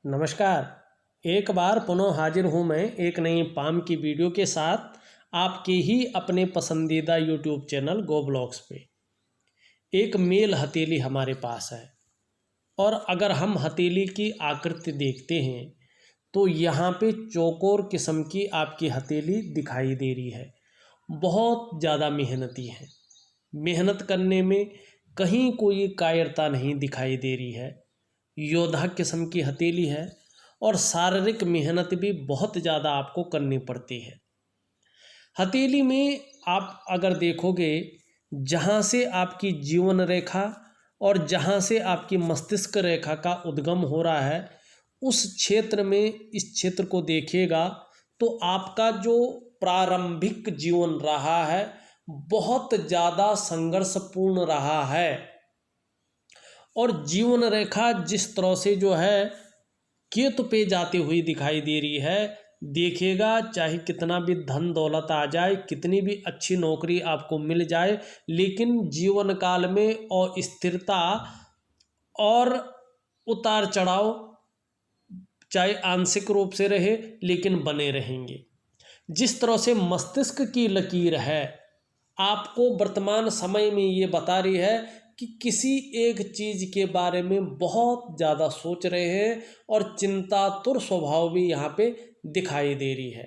नमस्कार। एक बार पुनः हाजिर हूँ मैं एक नई पाम की वीडियो के साथ आपके ही अपने पसंदीदा यूट्यूब चैनल गो ब्लॉग्स पे। एक मेल हथेली हमारे पास है और अगर हम हथेली की आकृति देखते हैं तो यहाँ पे चौकोर किस्म की आपकी हथेली दिखाई दे रही है। बहुत ज़्यादा मेहनती है, मेहनत करने में कहीं कोई कायरता नहीं दिखाई दे रही है। योद्धा किस्म की हथेली है और शारीरिक मेहनत भी बहुत ज़्यादा आपको करनी पड़ती है। हथेली में आप अगर देखोगे, जहाँ से आपकी जीवन रेखा और जहाँ से आपकी मस्तिष्क रेखा का उद्गम हो रहा है, उस क्षेत्र में इस क्षेत्र को देखिएगा तो आपका जो प्रारंभिक जीवन रहा है बहुत ज़्यादा संघर्षपूर्ण रहा है। और जीवन रेखा जिस तरह से जो है केतु पे जाती हुई दिखाई दे रही है, देखिएगा चाहे कितना भी धन दौलत आ जाए, कितनी भी अच्छी नौकरी आपको मिल जाए, लेकिन जीवन काल में अस्थिरता और उतार चढ़ाव चाहे आंशिक रूप से रहे लेकिन बने रहेंगे। जिस तरह से मस्तिष्क की लकीर है आपको वर्तमान समय में ये बता रही है कि किसी एक चीज़ के बारे में बहुत ज़्यादा सोच रहे हैं और चिंतातुर स्वभाव भी यहाँ पे दिखाई दे रही है।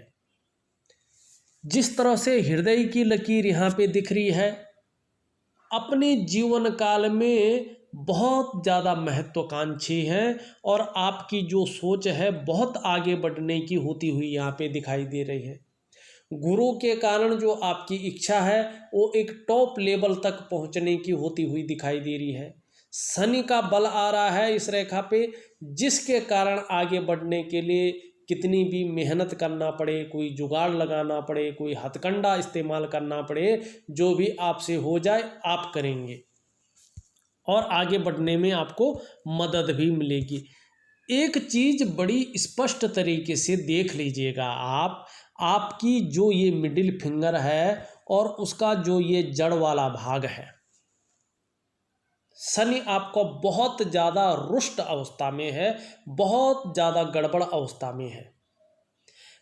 जिस तरह से हृदय की लकीर यहाँ पे दिख रही है, अपने जीवन काल में बहुत ज़्यादा महत्वाकांक्षी हैं और आपकी जो सोच है बहुत आगे बढ़ने की होती हुई यहाँ पे दिखाई दे रही है। गुरु के कारण जो आपकी इच्छा है वो एक टॉप लेवल तक पहुंचने की होती हुई दिखाई दे रही है। शनि का बल आ रहा है इस रेखा पे, जिसके कारण आगे बढ़ने के लिए कितनी भी मेहनत करना पड़े, कोई जुगाड़ लगाना पड़े, कोई हथकंडा इस्तेमाल करना पड़े, जो भी आपसे हो जाए आप करेंगे और आगे बढ़ने में आपको मदद भी मिलेगी। एक चीज़ बड़ी स्पष्ट तरीके से देख लीजिएगा आप, आपकी जो ये मिडिल फिंगर है और उसका जो ये जड़ वाला भाग है, शनि आपको बहुत ज़्यादा रुष्ट अवस्था में है, बहुत ज़्यादा गड़बड़ अवस्था में है।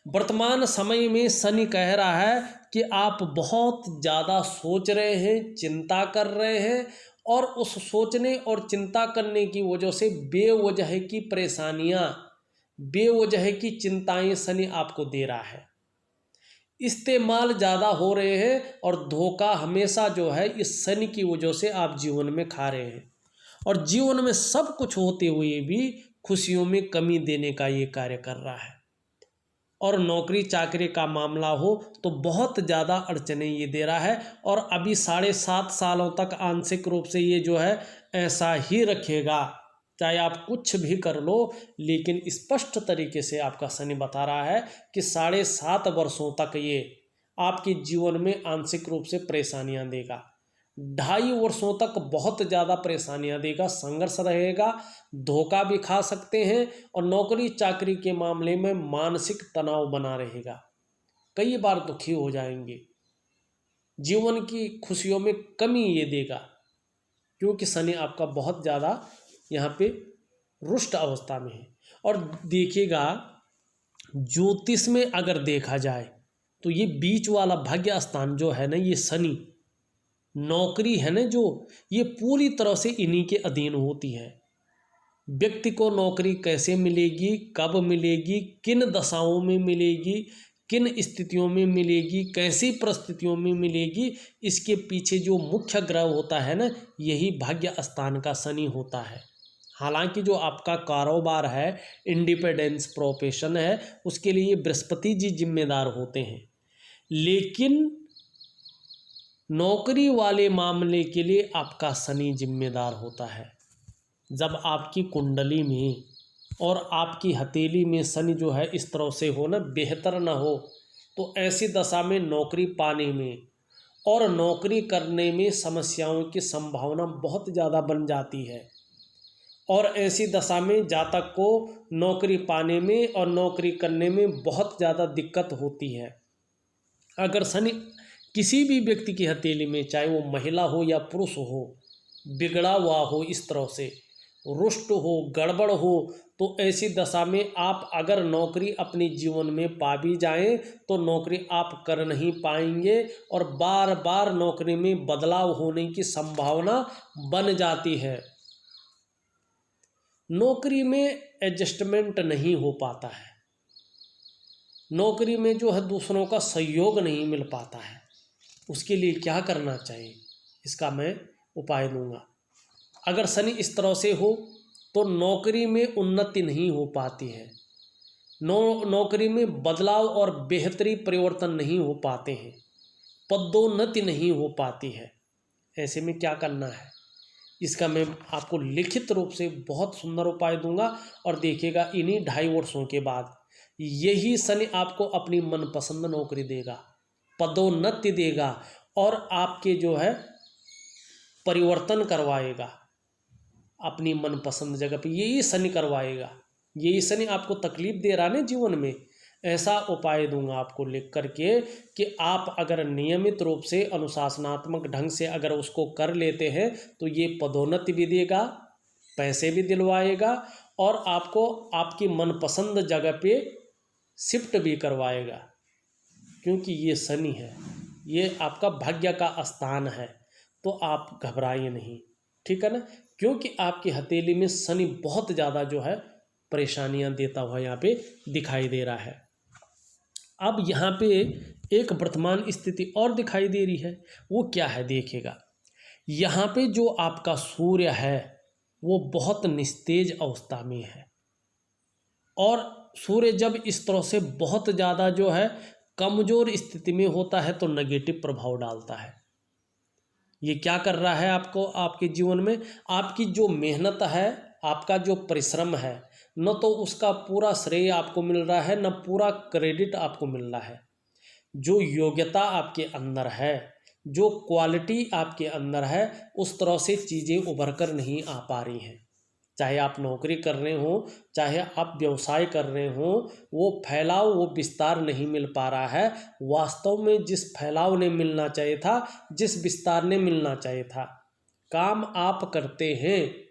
वर्तमान समय में शनि कह रहा है कि आप बहुत ज़्यादा सोच रहे हैं, चिंता कर रहे हैं और उस सोचने और चिंता करने की वजह से बेवजह की परेशानियां, बेवजह की चिंताएं शनि आपको दे रहा है। इस्तेमाल ज़्यादा हो रहे हैं और धोखा हमेशा जो है इस शनि की वजह से आप जीवन में खा रहे हैं और जीवन में सब कुछ होते हुए भी खुशियों में कमी देने का ये कार्य कर रहा है। और नौकरी चाकरी का मामला हो तो बहुत ज़्यादा अड़चने ये दे रहा है और अभी 7.5 सालों तक आंशिक रूप से ये जो है ऐसा ही रखेगा, चाहे आप कुछ भी कर लो। लेकिन स्पष्ट तरीके से आपका शनि बता रहा है कि 7.5 वर्षों तक ये आपके जीवन में आंशिक रूप से परेशानियां देगा। 2.5 वर्षों तक बहुत ज़्यादा परेशानियां देगा, संघर्ष रहेगा, धोखा भी खा सकते हैं और नौकरी चाकरी के मामले में मानसिक तनाव बना रहेगा, कई बार दुखी हो जाएंगे, जीवन की खुशियों में कमी ये देगा क्योंकि शनि आपका बहुत ज़्यादा यहाँ पे रुष्ट अवस्था में है। और देखिएगा ज्योतिष में अगर देखा जाए तो ये बीच वाला भाग्य स्थान जो है ना, ये शनि नौकरी है ना, जो ये पूरी तरह से इन्हीं के अधीन होती है। व्यक्ति को नौकरी कैसे मिलेगी, कब मिलेगी, किन दशाओं में मिलेगी, किन स्थितियों में मिलेगी, कैसी परिस्थितियों में मिलेगी, इसके पीछे जो मुख्य ग्रह होता है ना, यही भाग्य स्थान का शनि होता है। हालांकि जो आपका कारोबार है, इंडिपेंडेंस प्रोफेशन है, उसके लिए बृहस्पति जी जिम्मेदार होते हैं, लेकिन नौकरी वाले मामले के लिए आपका शनि जिम्मेदार होता है। जब आपकी कुंडली में और आपकी हथेली में शनि जो है इस तरह से हो ना, बेहतर ना हो, तो ऐसी दशा में नौकरी पाने में और नौकरी करने में समस्याओं की संभावना बहुत ज़्यादा बन जाती है। और ऐसी दशा में जातक को नौकरी पाने में और नौकरी करने में बहुत ज़्यादा दिक्कत होती है। अगर शनि किसी भी व्यक्ति की हथेली में, चाहे वो महिला हो या पुरुष हो, बिगड़ा हुआ हो, इस तरह से रुष्ट हो, गड़बड़ हो, तो ऐसी दशा में आप अगर नौकरी अपने जीवन में पा भी जाएं तो नौकरी आप कर नहीं पाएंगे और बार बार नौकरी में बदलाव होने की संभावना बन जाती है। नौकरी में एडजस्टमेंट नहीं हो पाता है, नौकरी में जो है दूसरों का सहयोग नहीं मिल पाता है। उसके लिए क्या करना चाहिए, इसका मैं उपाय दूंगा। अगर शनि इस तरह से हो तो नौकरी में उन्नति नहीं हो पाती है, नौकरी में बदलाव और बेहतरी परिवर्तन नहीं हो पाते हैं, पदोन्नति नहीं हो पाती है। ऐसे में क्या करना है, इसका मैं आपको लिखित रूप से बहुत सुंदर उपाय दूंगा। और देखिएगा इन्हीं 2.5 वर्षों के बाद यही शनि आपको अपनी मनपसंद नौकरी देगा, पदोन्नति देगा और आपके जो है परिवर्तन करवाएगा अपनी मनपसंद जगह पे। यही शनि करवाएगा, यही शनि आपको तकलीफ दे रहा है जीवन में। ऐसा उपाय दूंगा आपको लिख करके कि आप अगर नियमित रूप से अनुशासनात्मक ढंग से अगर उसको कर लेते हैं तो ये पदोन्नति भी देगा, पैसे भी दिलवाएगा और आपको आपकी मनपसंद जगह पे शिफ्ट भी करवाएगा। क्योंकि ये शनि है, ये आपका भाग्य का स्थान है, तो आप घबराइए नहीं, ठीक है ना। क्योंकि आपकी हथेली में शनि बहुत ज़्यादा जो है परेशानियां देता हुआ यहाँ पे दिखाई दे रहा है। अब यहाँ पे एक वर्तमान स्थिति और दिखाई दे रही है, वो क्या है देखिएगा। यहाँ पे जो आपका सूर्य है वो बहुत निस्तेज अवस्था में है और सूर्य जब इस तरह से बहुत ज़्यादा जो है कमज़ोर स्थिति में होता है तो नेगेटिव प्रभाव डालता है। ये क्या कर रहा है आपको, आपके जीवन में आपकी जो मेहनत है, आपका जो परिश्रम है, न तो उसका पूरा श्रेय आपको मिल रहा है, न पूरा क्रेडिट आपको मिल रहा है। जो योग्यता आपके अंदर है, जो क्वालिटी आपके अंदर है, उस तरह से चीज़ें उभर कर नहीं आ पा रही हैं। चाहे आप नौकरी कर रहे हो, चाहे आप व्यवसाय कर रहे हो, वो फैलाव, वो विस्तार नहीं मिल पा रहा है। वास्तव में जिस फैलाव ने मिलना चाहिए था, जिस विस्तार ने मिलना चाहिए था, काम आप करते हैं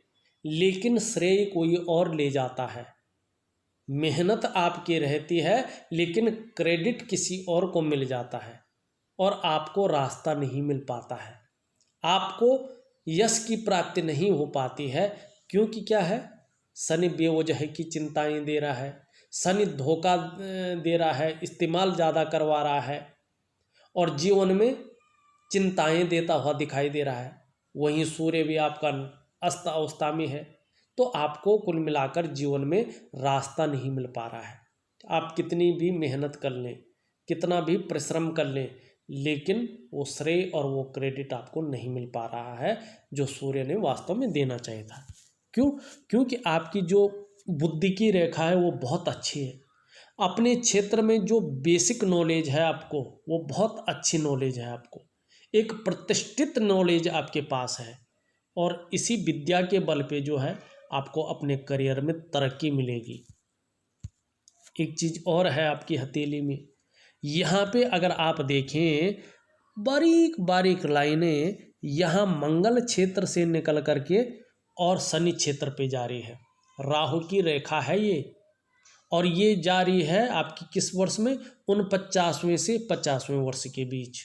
लेकिन श्रेय कोई और ले जाता है। मेहनत आपकी रहती है लेकिन क्रेडिट किसी और को मिल जाता है और आपको रास्ता नहीं मिल पाता है, आपको यश की प्राप्ति नहीं हो पाती है। क्योंकि क्या है, शनि बेवजह की चिंताएं दे रहा है, शनि धोखा दे रहा है, इस्तेमाल ज़्यादा करवा रहा है और जीवन में चिंताएं देता हुआ दिखाई दे रहा है। वहीं सूर्य भी आपका अस्त अवस्था में है, तो आपको कुल मिलाकर जीवन में रास्ता नहीं मिल पा रहा है। आप कितनी भी मेहनत कर लें, कितना भी परिश्रम कर लें, लेकिन वो श्रेय और वो क्रेडिट आपको नहीं मिल पा रहा है जो सूर्य ने वास्तव में देना चाहिए था। क्यों? क्योंकि आपकी जो बुद्धि की रेखा है वो बहुत अच्छी है, अपने क्षेत्र में जो बेसिक नॉलेज है आपको, वो बहुत अच्छी नॉलेज है, आपको एक प्रतिष्ठित नॉलेज आपके पास है और इसी विद्या के बल पे जो है आपको अपने करियर में तरक्की मिलेगी। एक चीज़ और है आपकी हथेली में, यहाँ पे अगर आप देखें बारीक बारीक लाइनें यहाँ मंगल क्षेत्र से निकल करके और शनि क्षेत्र पे जा रही है, राहु की रेखा है ये, और ये जा रही है आपकी किस वर्ष में, 49वें से 50वें वर्ष के बीच।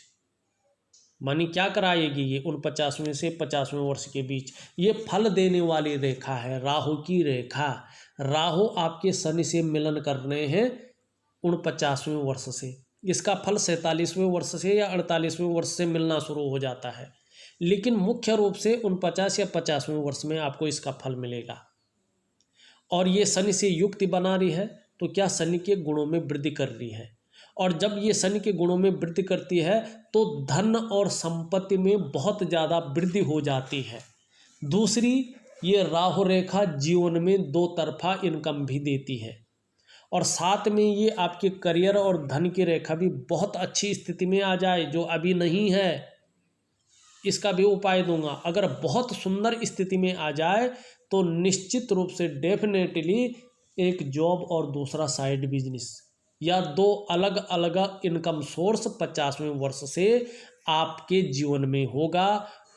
मानी क्या कराएगी ये 49वें से 50वें वर्ष के बीच, ये फल देने वाली रेखा है, राहु की रेखा। राहु आपके शनि से मिलन कर रहे हैं 49वें वर्ष से, इसका फल 47वें वर्ष से या 48वें वर्ष से मिलना शुरू हो जाता है, लेकिन मुख्य रूप से 49 या 50वें वर्ष में आपको इसका फल मिलेगा। और ये शनि से युक्ति बना रही है तो क्या शनि के गुणों में वृद्धि कर रही है, और जब ये शनि के गुणों में वृद्धि करती है तो धन और संपत्ति में बहुत ज़्यादा वृद्धि हो जाती है। दूसरी, ये राहु रेखा जीवन में दो तरफा इनकम भी देती है और साथ में ये आपके करियर और धन की रेखा भी बहुत अच्छी स्थिति में आ जाए, जो अभी नहीं है, इसका भी उपाय दूंगा। अगर बहुत सुंदर स्थिति में आ जाए तो निश्चित रूप से डेफिनेटली एक जॉब और दूसरा साइड बिजनेस या दो अलग अलग इनकम सोर्स 50वें वर्ष से आपके जीवन में होगा।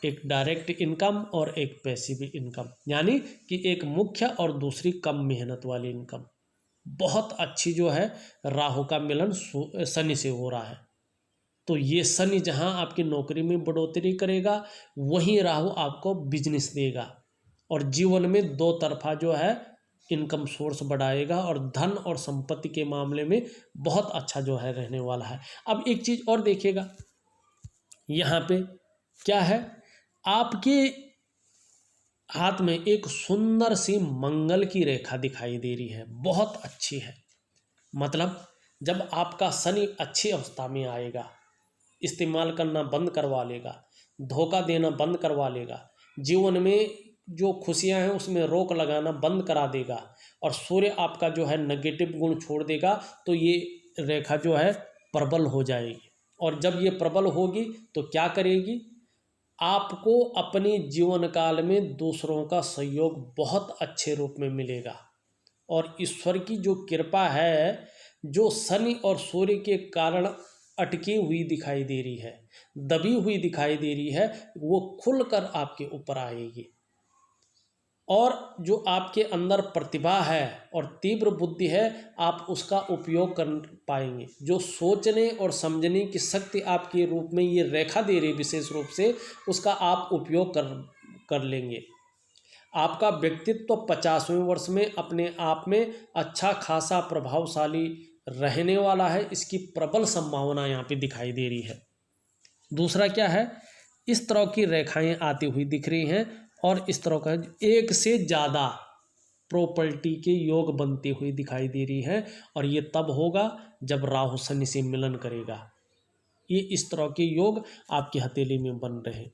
एक डायरेक्ट इनकम और एक पैसिव इनकम, यानी कि एक मुख्य और दूसरी कम मेहनत वाली इनकम। बहुत अच्छी जो है राहु का मिलन शनि से हो रहा है। तो ये शनि जहाँ आपकी नौकरी में बढ़ोतरी करेगा, वहीं राहु आपको बिजनेस देगा और जीवन में दो तरफा जो है इनकम सोर्स बढ़ाएगा और धन और संपत्ति के मामले में बहुत अच्छा जो है रहने वाला है। अब एक चीज़ और देखिएगा, यहाँ पे क्या है, आपके हाथ में एक सुंदर सी मंगल की रेखा दिखाई दे रही है, बहुत अच्छी है। मतलब जब आपका शनि अच्छी अवस्था में आएगा, इस्तेमाल करना बंद करवा लेगा, धोखा देना बंद करवा लेगा, जीवन में जो खुशियां हैं उसमें रोक लगाना बंद करा देगा और सूर्य आपका जो है नेगेटिव गुण छोड़ देगा, तो ये रेखा जो है प्रबल हो जाएगी। और जब ये प्रबल होगी तो क्या करेगी, आपको अपने जीवन काल में दूसरों का सहयोग बहुत अच्छे रूप में मिलेगा और ईश्वर की जो कृपा है, जो शनि और सूर्य के कारण अटकी हुई दिखाई दे रही है, दबी हुई दिखाई दे रही है, वो खुलकर आपके ऊपर आएगी। और जो आपके अंदर प्रतिभा है और तीव्र बुद्धि है, आप उसका उपयोग कर पाएंगे। जो सोचने और समझने की शक्ति आपके रूप में ये रेखा दे रही विशेष रूप से, उसका आप उपयोग कर लेंगे। आपका व्यक्तित्व तो 50वें वर्ष में अपने आप में अच्छा खासा प्रभावशाली रहने वाला है, इसकी प्रबल संभावना यहाँ पे दिखाई दे रही है। दूसरा क्या है, इस तरह की रेखाएं आती हुई दिख रही हैं और इस तरह का एक से ज़्यादा प्रॉपर्टी के योग बनती हुई दिखाई दे रही है और ये तब होगा जब राहु शनि से मिलन करेगा। ये इस तरह के योग आपकी हथेली में बन रहे हैं।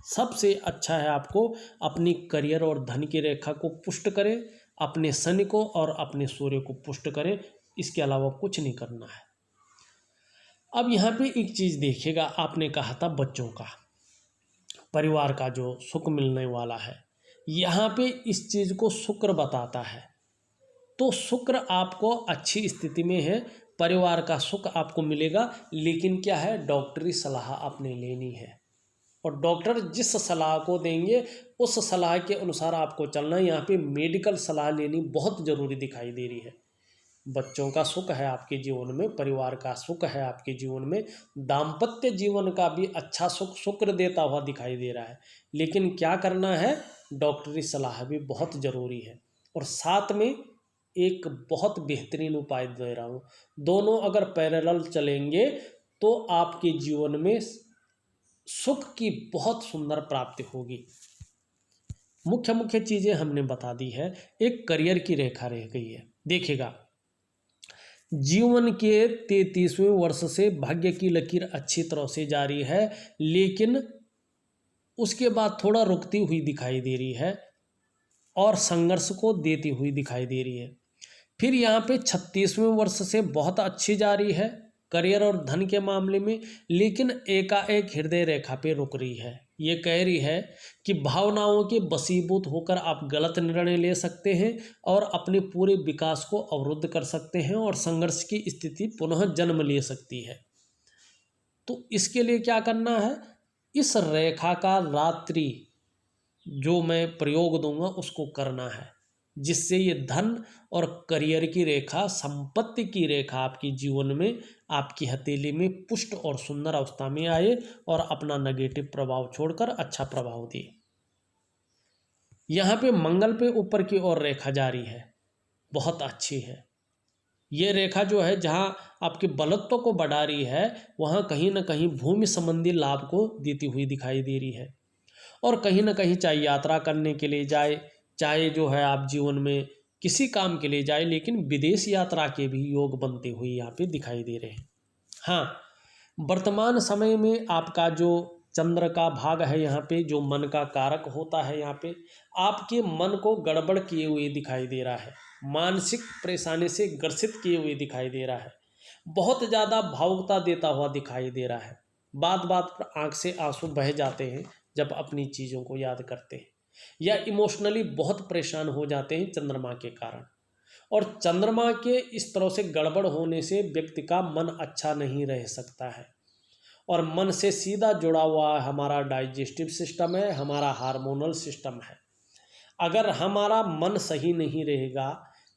सबसे अच्छा है आपको अपनी करियर और धन की रेखा को पुष्ट करें, अपने शनि को और अपने सूर्य को पुष्ट करें, इसके अलावा कुछ नहीं करना है। अब यहाँ पे एक चीज़ देखिएगा, आपने कहा था बच्चों का, परिवार का जो सुख मिलने वाला है, यहाँ पे इस चीज़ को शुक्र बताता है। तो शुक्र आपको अच्छी स्थिति में है, परिवार का सुख आपको मिलेगा, लेकिन क्या है, डॉक्टरी सलाह आपने लेनी है और डॉक्टर जिस सलाह को देंगे उस सलाह के अनुसार आपको चलना है। यहाँ पे मेडिकल सलाह लेनी बहुत ज़रूरी दिखाई दे रही है। बच्चों का सुख है आपके जीवन में, परिवार का सुख है आपके जीवन में, दाम्पत्य जीवन का भी अच्छा सुख शुक्र देता हुआ दिखाई दे रहा है। लेकिन क्या करना है, डॉक्टरी सलाह भी बहुत ज़रूरी है। और साथ में एक बहुत बेहतरीन उपाय दे रहा हूँ, दोनों अगर पैरेलल चलेंगे तो आपके जीवन में सुख की बहुत सुंदर प्राप्ति होगी। मुख्य मुख्य चीज़ें हमने बता दी है। एक करियर की रेखा रह गई है। देखिएगा, जीवन के 33वें वर्ष से भाग्य की लकीर अच्छी तरह से जारी है, लेकिन उसके बाद थोड़ा रुकती हुई दिखाई दे रही है और संघर्ष को देती हुई दिखाई दे रही है। फिर यहाँ पे 36वें वर्ष से बहुत अच्छी जा रही है करियर और धन के मामले में, लेकिन एकाएक हृदय रेखा पे रुक रही है। ये कह रही है कि भावनाओं के वशीभूत होकर आप गलत निर्णय ले सकते हैं और अपने पूरे विकास को अवरुद्ध कर सकते हैं और संघर्ष की स्थिति पुनः जन्म ले सकती है। तो इसके लिए क्या करना है, इस रेखा का रात्रि जो मैं प्रयोग दूंगा उसको करना है, जिससे ये धन और करियर की रेखा, संपत्ति की रेखा आपके जीवन में, आपकी हथेली में पुष्ट और सुंदर अवस्था में आए और अपना नेगेटिव प्रभाव छोड़कर अच्छा प्रभाव दे। यहाँ पे मंगल पे ऊपर की ओर रेखा जारी है, बहुत अच्छी है। ये रेखा जो है जहाँ आपके बलत्व को बढ़ा रही है, वहाँ कहीं ना कहीं भूमि संबंधी लाभ को देती हुई दिखाई दे रही है। और कहीं ना कहीं चाहे यात्रा करने के लिए जाए, चाहे जो है आप जीवन में किसी काम के लिए जाए, लेकिन विदेश यात्रा के भी योग बनते हुए यहाँ पे दिखाई दे रहे हैं। हाँ, वर्तमान समय में आपका जो चंद्र का भाग है, यहाँ पे जो मन का कारक होता है, यहाँ पे आपके मन को गड़बड़ किए हुए दिखाई दे रहा है, मानसिक परेशानी से ग्रसित किए हुए दिखाई दे रहा है, बहुत ज़्यादा भावुकता देता हुआ दिखाई दे रहा है, बात बात पर आँख से आंसू बह जाते हैं जब अपनी चीज़ों को याद करते हैं, या इमोशनली बहुत परेशान हो जाते हैं चंद्रमा के कारण। और चंद्रमा के इस तरह से गड़बड़ होने से व्यक्ति का मन अच्छा नहीं रह सकता है और मन से सीधा जुड़ा हुआ हमारा डाइजेस्टिव सिस्टम है, हमारा हार्मोनल सिस्टम है। अगर हमारा मन सही नहीं रहेगा,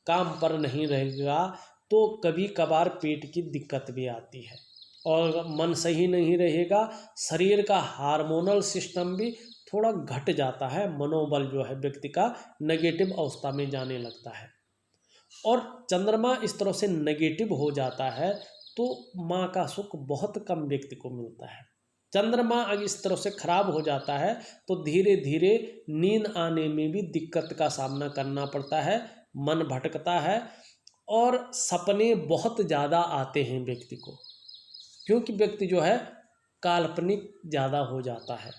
काम पर नहीं रहेगा, तो कभी कभार पेट की दिक्कत भी आती है। और मन सही नहीं रहेगा, शरीर का हार्मोनल सिस्टम भी थोड़ा घट जाता है, मनोबल जो है व्यक्ति का नेगेटिव अवस्था में जाने लगता है। और चंद्रमा इस तरह से नेगेटिव हो जाता है तो माँ का सुख बहुत कम व्यक्ति को मिलता है। चंद्रमा अगर इस तरह से खराब हो जाता है तो धीरे धीरे नींद आने में भी दिक्कत का सामना करना पड़ता है, मन भटकता है और सपने बहुत ज़्यादा आते हैं व्यक्ति को, क्योंकि व्यक्ति जो है काल्पनिक ज़्यादा हो जाता है,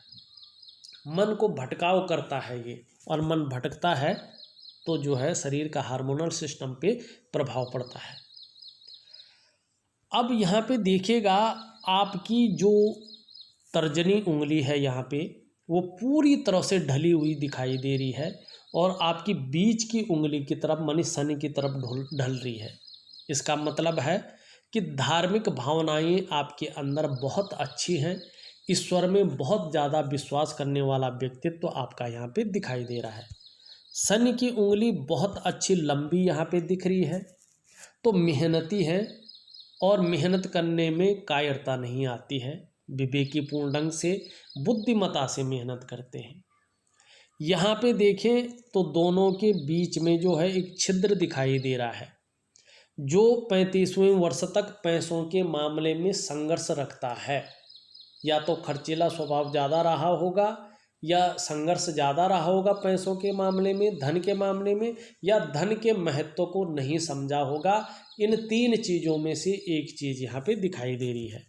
मन को भटकाव करता है ये। और मन भटकता है तो जो है शरीर का हार्मोनल सिस्टम पे प्रभाव पड़ता है। अब यहाँ पे देखिएगा, आपकी जो तर्जनी उंगली है यहाँ पे वो पूरी तरह से ढली हुई दिखाई दे रही है और आपकी बीच की उंगली की तरफ मानी शनि की तरफ ढल रही है। इसका मतलब है कि धार्मिक भावनाएं आपके अंदर बहुत अच्छी हैं, ईश्वर में बहुत ज़्यादा विश्वास करने वाला व्यक्तित्व आपका यहाँ पे दिखाई दे रहा है। शनि की उंगली बहुत अच्छी लंबी यहाँ पे दिख रही है, तो मेहनती है और मेहनत करने में कायरता नहीं आती है, विवेकीपूर्ण ढंग से बुद्धिमता से मेहनत करते हैं। यहाँ पे देखें तो दोनों के बीच में जो है एक छिद्र दिखाई दे रहा है, जो 35वें वर्ष तक पैसों के मामले में संघर्ष रखता है। या तो खर्चीला स्वभाव ज़्यादा रहा होगा या संघर्ष ज़्यादा रहा होगा पैसों के मामले में, धन के मामले में, या धन के महत्व को नहीं समझा होगा। इन तीन चीज़ों में से एक चीज़ यहाँ पे दिखाई दे रही है।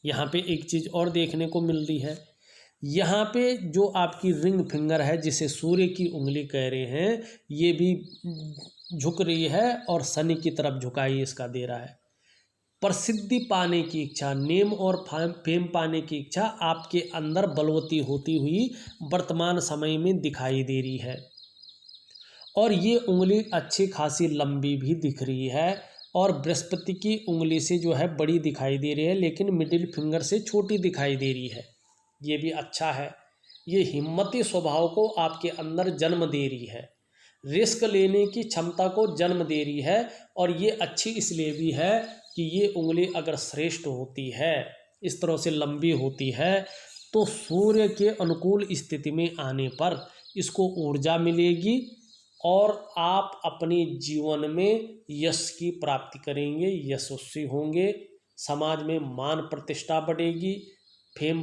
यहाँ पे एक चीज़ और देखने को मिल रही है, यहाँ पे जो आपकी रिंग फिंगर है जिसे सूर्य की उंगली कह रहे हैं, ये भी झुक रही है और शनि की तरफ झुकाई इसका दे रहा है। प्रसिद्धि पाने की इच्छा, नेम और फेम पाने की इच्छा आपके अंदर बलवती होती हुई वर्तमान समय में दिखाई दे रही है। और ये उंगली अच्छी खासी लंबी भी दिख रही है और बृहस्पति की उंगली से जो है बड़ी दिखाई दे रही है, लेकिन मिडिल फिंगर से छोटी दिखाई दे रही है। ये भी अच्छा है, ये हिम्मती स्वभाव को आपके अंदर जन्म दे रही है, रिस्क लेने की क्षमता को जन्म दे रही है। और ये अच्छी इसलिए भी है कि ये उंगली अगर श्रेष्ठ होती है, इस तरह से लंबी होती है, तो सूर्य के अनुकूल स्थिति में आने पर इसको ऊर्जा मिलेगी और आप अपने जीवन में यश की प्राप्ति करेंगे, यशस्वी होंगे, समाज में मान प्रतिष्ठा बढ़ेगी, फेम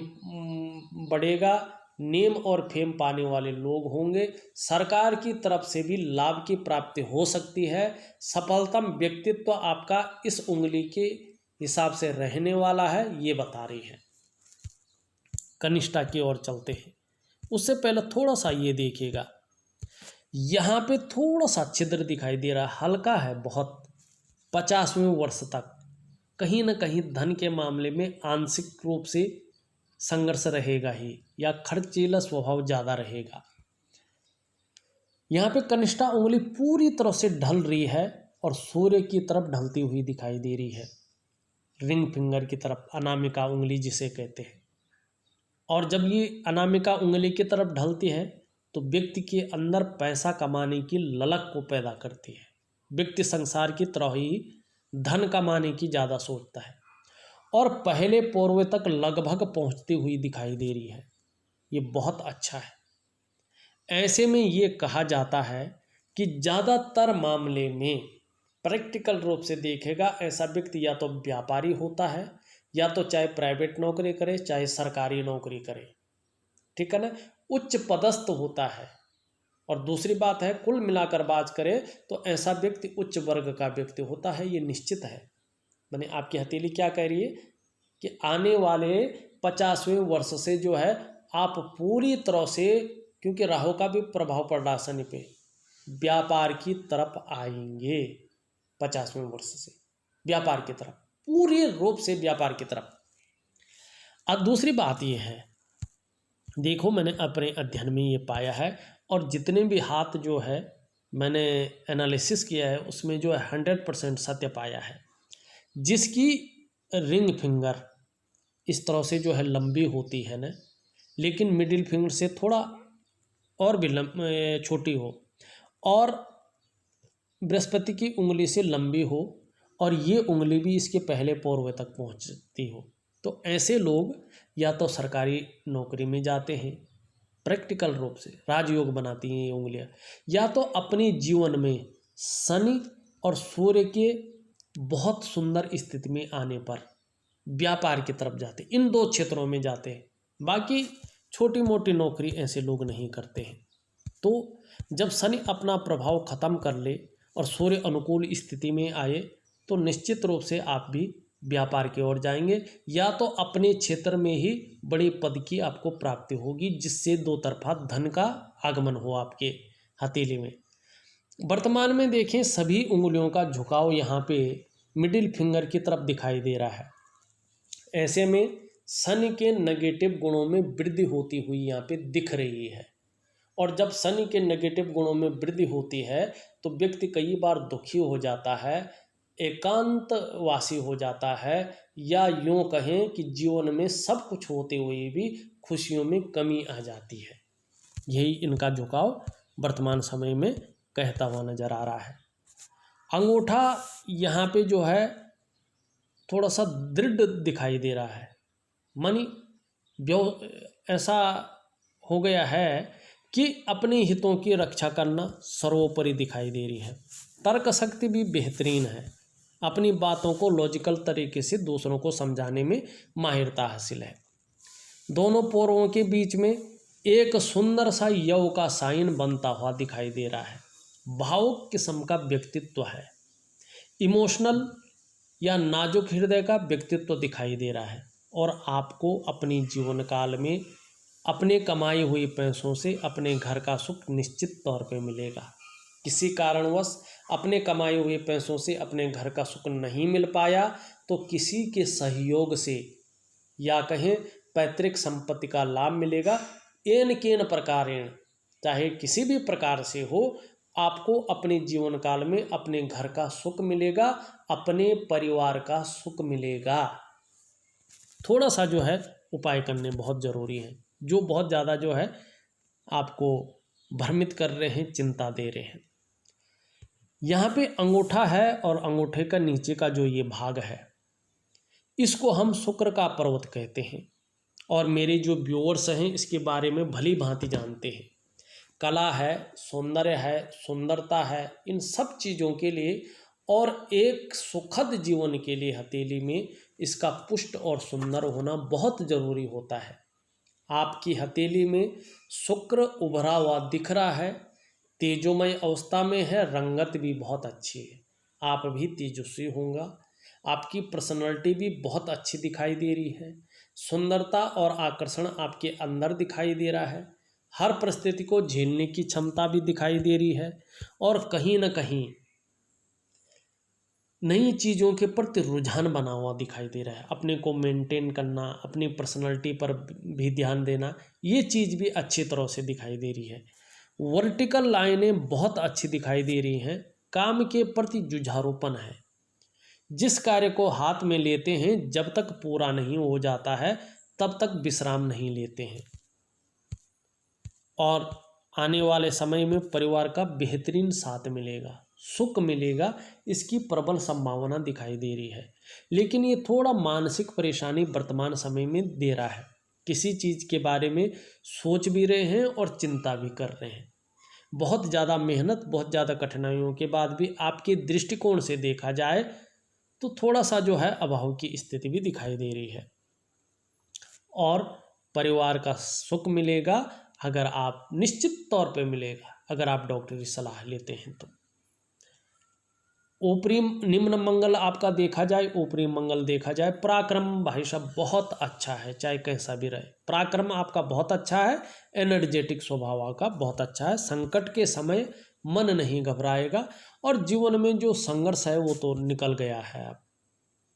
बढ़ेगा, नेम और फेम पाने वाले लोग होंगे, सरकार की तरफ से भी लाभ की प्राप्ति हो सकती है। सफलतम व्यक्तित्व आपका इस उंगली के हिसाब से रहने वाला है, ये बता रही है। कनिष्ठा की ओर चलते हैं, उससे पहले थोड़ा सा ये देखिएगा, यहाँ पे थोड़ा सा छिद्र दिखाई दे रहा है, हल्का है बहुत। 50वें वर्ष तक कहीं ना कहीं धन के मामले में आंशिक रूप से संघर्ष रहेगा ही, या खर्चीला स्वभाव ज़्यादा रहेगा। यहाँ पे कनिष्ठा उंगली पूरी तरह से ढल रही है और सूर्य की तरफ ढलती हुई दिखाई दे रही है, रिंग फिंगर की तरफ, अनामिका उंगली जिसे कहते हैं। और जब ये अनामिका उंगली की तरफ ढलती है तो व्यक्ति के अंदर पैसा कमाने की ललक को पैदा करती है। व्यक्ति संसार की तरह ही धन कमाने की ज़्यादा सोचता है और पहले पूर्व तक लगभग पहुंचती हुई दिखाई दे रही है। ये बहुत अच्छा है। ऐसे में ये कहा जाता है कि ज़्यादातर मामले में प्रैक्टिकल रूप से देखेगा, ऐसा व्यक्ति या तो व्यापारी होता है, या तो चाहे प्राइवेट नौकरी करे चाहे सरकारी नौकरी करे, ठीक है ना, उच्च पदस्थ होता है। और दूसरी बात है, कुल मिलाकर बात करें तो ऐसा व्यक्ति उच्च वर्ग का व्यक्ति होता है, ये निश्चित है। मैंने आपकी हथेली क्या कह रही है कि आने वाले 50वें वर्ष से जो है आप पूरी तरह से, क्योंकि राहु का भी प्रभाव पड़ रहा शनि पे, व्यापार की तरफ आएंगे। 50वें वर्ष से व्यापार की तरफ, पूरे रूप से व्यापार की तरफ। अब दूसरी बात ये है, देखो मैंने अपने अध्ययन में ये पाया है और जितने भी हाथ जो है मैंने एनालिसिस किया है उसमें जो है 100% सत्य पाया है। जिसकी रिंग फिंगर इस तरह से जो है लंबी होती है ना, लेकिन मिडिल फिंगर से थोड़ा और भी छोटी हो, और बृहस्पति की उंगली से लंबी हो, और ये उंगली भी इसके पहले पोरवे तक पहुंचती हो, तो ऐसे लोग या तो सरकारी नौकरी में जाते हैं, प्रैक्टिकल रूप से राजयोग बनाती हैं ये उंगलियां, या तो अपने जीवन में शनि और सूर्य के बहुत सुंदर स्थिति में आने पर व्यापार की तरफ जाते, इन दो क्षेत्रों में जाते हैं। बाकी छोटी मोटी नौकरी ऐसे लोग नहीं करते हैं। तो जब शनि अपना प्रभाव खत्म कर ले और सूर्य अनुकूल स्थिति में आए तो निश्चित रूप से आप भी व्यापार की ओर जाएंगे, या तो अपने क्षेत्र में ही बड़ी पद की आपको प्राप्ति होगी, जिससे दो तरफा धन का आगमन हो आपके हथेली में। वर्तमान में देखें सभी उंगलियों का झुकाव यहाँ पे मिडिल फिंगर की तरफ दिखाई दे रहा है। ऐसे में शनि के नेगेटिव गुणों में वृद्धि होती हुई यहाँ पे दिख रही है, और जब शनि के नेगेटिव गुणों में वृद्धि होती है तो व्यक्ति कई बार दुखी हो जाता है, एकांतवासी हो जाता है, या यूँ कहें कि जीवन में सब कुछ होते हुए भी खुशियों में कमी आ जाती है। यही इनका झुकाव वर्तमान समय में कहता हुआ नजर आ रहा है। अंगूठा यहाँ पे जो है थोड़ा सा दृढ़ दिखाई दे रहा है, मानी ऐसा हो गया है कि अपने हितों की रक्षा करना सर्वोपरि दिखाई दे रही है। तर्क शक्ति भी बेहतरीन है, अपनी बातों को लॉजिकल तरीके से दूसरों को समझाने में माहिरता हासिल है। दोनों पोरों के बीच में एक सुंदर सा यव का साइन बनता हुआ दिखाई दे रहा है। भावुक किस्म का व्यक्तित्व है, इमोशनल या नाजुक हृदय का व्यक्तित्व दिखाई दे रहा है, और आपको अपनी जीवन काल में अपने कमाई हुई पैसों से अपने घर का सुख निश्चित तौर पे मिलेगा। किसी कारणवश अपने कमाई हुए पैसों से अपने घर का सुख नहीं मिल पाया तो किसी के सहयोग से या कहें पैतृक संपत्ति का लाभ मिलेगा। एन केन प्रकारेण, चाहे किसी भी प्रकार से हो, आपको अपने जीवन काल में अपने घर का सुख मिलेगा, अपने परिवार का सुख मिलेगा। थोड़ा सा जो है उपाय करने बहुत ज़रूरी है, जो बहुत ज़्यादा जो है आपको भ्रमित कर रहे हैं, चिंता दे रहे हैं। यहाँ पे अंगूठा है और अंगूठे का नीचे का जो ये भाग है इसको हम शुक्र का पर्वत कहते हैं, और मेरे जो व्यूअर्स हैं इसके बारे में भली भांति जानते हैं। कला है, सौंदर्य है, सुंदरता है, इन सब चीज़ों के लिए और एक सुखद जीवन के लिए हथेली में इसका पुष्ट और सुंदर होना बहुत ज़रूरी होता है। आपकी हथेली में शुक्र उभरा हुआ दिख रहा है, तेजोमय अवस्था में है, रंगत भी बहुत अच्छी है, आप भी तेजस्वी होगा, आपकी पर्सनालिटी भी बहुत अच्छी दिखाई दे रही है, सुंदरता और आकर्षण आपके अंदर दिखाई दे रहा है, हर परिस्थिति को झेलने की क्षमता भी दिखाई दे रही है, और कहीं न कहीं नई चीज़ों के प्रति रुझान बना हुआ दिखाई दे रहा है। अपने को मेंटेन करना, अपनी पर्सनालिटी पर भी ध्यान देना, ये चीज़ भी अच्छी तरह से दिखाई दे रही है। वर्टिकल लाइनें बहुत अच्छी दिखाई दे रही हैं, काम के प्रति जुझारूपन है, जिस कार्य को हाथ में लेते हैं जब तक पूरा नहीं हो जाता है तब तक विश्राम नहीं लेते हैं, और आने वाले समय में परिवार का बेहतरीन साथ मिलेगा, सुख मिलेगा, इसकी प्रबल संभावना दिखाई दे रही है। लेकिन ये थोड़ा मानसिक परेशानी वर्तमान समय में दे रहा है, किसी चीज़ के बारे में सोच भी रहे हैं और चिंता भी कर रहे हैं। बहुत ज़्यादा मेहनत, बहुत ज़्यादा कठिनाइयों के बाद भी आपके दृष्टिकोण से देखा जाए तो थोड़ा सा जो है अभाव की स्थिति भी दिखाई दे रही है, और परिवार का सुख मिलेगा अगर आप निश्चित तौर पे मिलेगा अगर आप डॉक्टरी सलाह लेते हैं तो। ऊपरी निम्न मंगल आपका देखा जाए, ऊपरी मंगल देखा जाए, पराक्रम भाई साहब बहुत अच्छा है, चाहे कैसा भी रहे, पराक्रम आपका बहुत अच्छा है, एनर्जेटिक स्वभाव आपका बहुत अच्छा है, संकट के समय मन नहीं घबराएगा, और जीवन में जो संघर्ष है वो तो निकल गया है, अब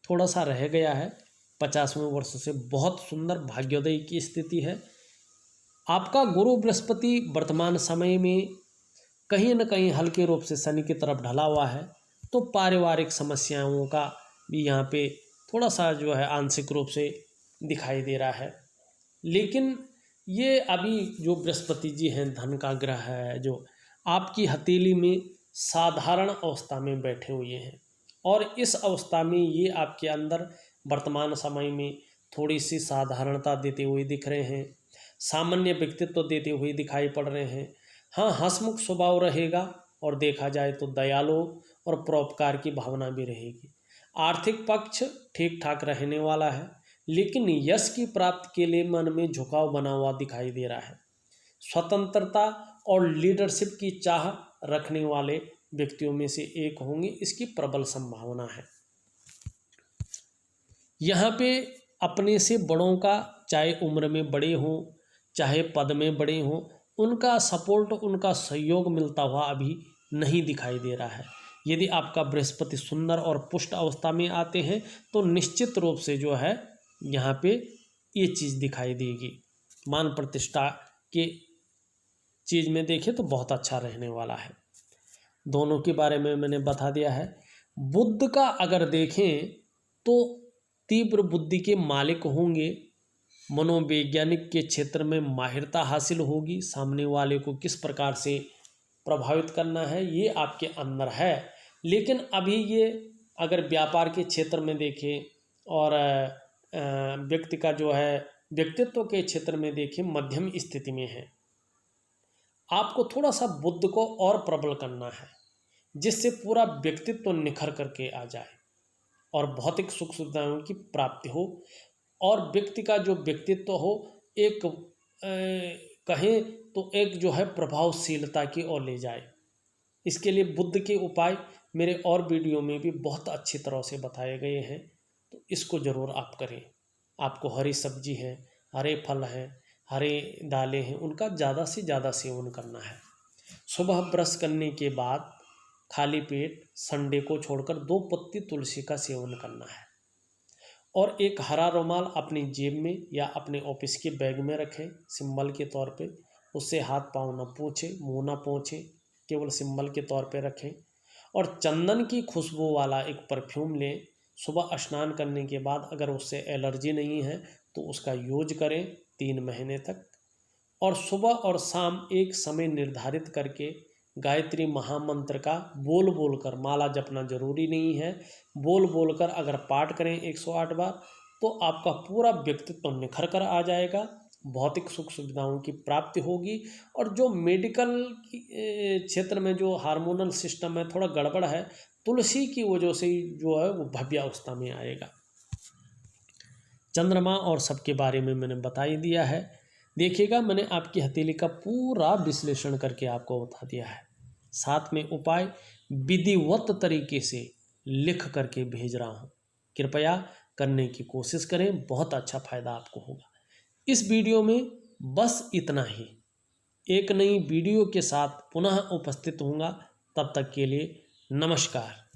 थोड़ा सा रह गया है। 50वें वर्ष से बहुत सुंदर भाग्योदय की स्थिति है। आपका गुरु बृहस्पति वर्तमान समय में कहीं न कहीं हल्के रूप से शनि की तरफ ढला हुआ है, तो पारिवारिक समस्याओं का भी यहाँ पे थोड़ा सा जो है आंशिक रूप से दिखाई दे रहा है। लेकिन ये अभी जो बृहस्पति जी हैं, धन का ग्रह है, जो आपकी हथेली में साधारण अवस्था में बैठे हुए हैं और इस अवस्था में ये आपके अंदर वर्तमान समय में थोड़ी सी साधारणता देते हुए दिख रहे हैं, सामान्य व्यक्तित्व देते हुए दिखाई पड़ रहे हैं। हाँ, हंसमुख स्वभाव रहेगा और देखा जाए तो दयालु और परोपकार की भावना भी रहेगी। आर्थिक पक्ष ठीक ठाक रहने वाला है, लेकिन यश की प्राप्ति के लिए मन में झुकाव बना हुआ दिखाई दे रहा है। स्वतंत्रता और लीडरशिप की चाह रखने वाले व्यक्तियों में से एक होंगे, इसकी प्रबल संभावना है। यहाँ पे अपने से बड़ों का, चाहे उम्र में बड़े हों चाहे पद में बड़े हों, उनका सपोर्ट, उनका सहयोग मिलता हुआ अभी नहीं दिखाई दे रहा है। यदि आपका बृहस्पति सुंदर और पुष्ट अवस्था में आते हैं तो निश्चित रूप से जो है यहाँ पे ये चीज़ दिखाई देगी। मान प्रतिष्ठा के चीज़ में देखें तो बहुत अच्छा रहने वाला है। दोनों के बारे में मैंने बता दिया है। बुध का अगर देखें तो तीव्र बुद्धि के मालिक होंगे, मनोवैज्ञानिक के क्षेत्र में माहिरता हासिल होगी, सामने वाले को किस प्रकार से प्रभावित करना है ये आपके अंदर है। लेकिन अभी ये अगर व्यापार के क्षेत्र में देखें और व्यक्ति का जो है व्यक्तित्व के क्षेत्र में देखें, मध्यम स्थिति में है। आपको थोड़ा सा बुद्ध को और प्रबल करना है, जिससे पूरा व्यक्तित्व निखर करके आ जाए और भौतिक सुख सुविधाओं की प्राप्ति हो और व्यक्ति का जो व्यक्तित्व हो एक कहें तो एक जो है प्रभावशीलता की ओर ले जाए। इसके लिए बुद्ध के उपाय मेरे और वीडियो में भी बहुत अच्छी तरह से बताए गए हैं, तो इसको ज़रूर आप करें। आपको हरी सब्जी है, हरे फल हैं, हरे दालें हैं, उनका ज़्यादा से ज़्यादा सेवन करना है। सुबह ब्रश करने के बाद खाली पेट संडे को छोड़कर 2 पत्ती तुलसी का सेवन करना है और एक हरा रुमाल अपनी जेब में या अपने ऑफिस के बैग में रखें सिंबल के तौर पे। उससे हाथ पाँव न पोंछें, मुँह न पोंछें, केवल सिंबल के तौर पे रखें और चंदन की खुशबू वाला एक परफ्यूम लें। सुबह स्नान करने के बाद अगर उससे एलर्जी नहीं है तो उसका यूज करें 3 महीने तक और सुबह और शाम एक समय निर्धारित करके गायत्री महामंत्र का बोल बोल कर, माला जपना जरूरी नहीं है, बोल बोल कर अगर पाठ करें 108 बार तो आपका पूरा व्यक्तित्व निखर कर आ जाएगा, भौतिक सुख सुविधाओं की प्राप्ति होगी और जो मेडिकल क्षेत्र में जो हार्मोनल सिस्टम है थोड़ा गड़बड़ है, तुलसी की वजह से जो है वो भव्य अवस्था में आएगा। चंद्रमा और सबके बारे में मैंने बता ही दिया है। देखिएगा, मैंने आपकी हथेली का पूरा विश्लेषण करके आपको बता दिया है। साथ में उपाय विधिवत तरीके से लिख करके भेज रहा हूँ, कृपया करने की कोशिश करें, बहुत अच्छा फायदा आपको होगा। इस वीडियो में बस इतना ही। एक नई वीडियो के साथ पुनः उपस्थित होऊंगा, तब तक के लिए नमस्कार।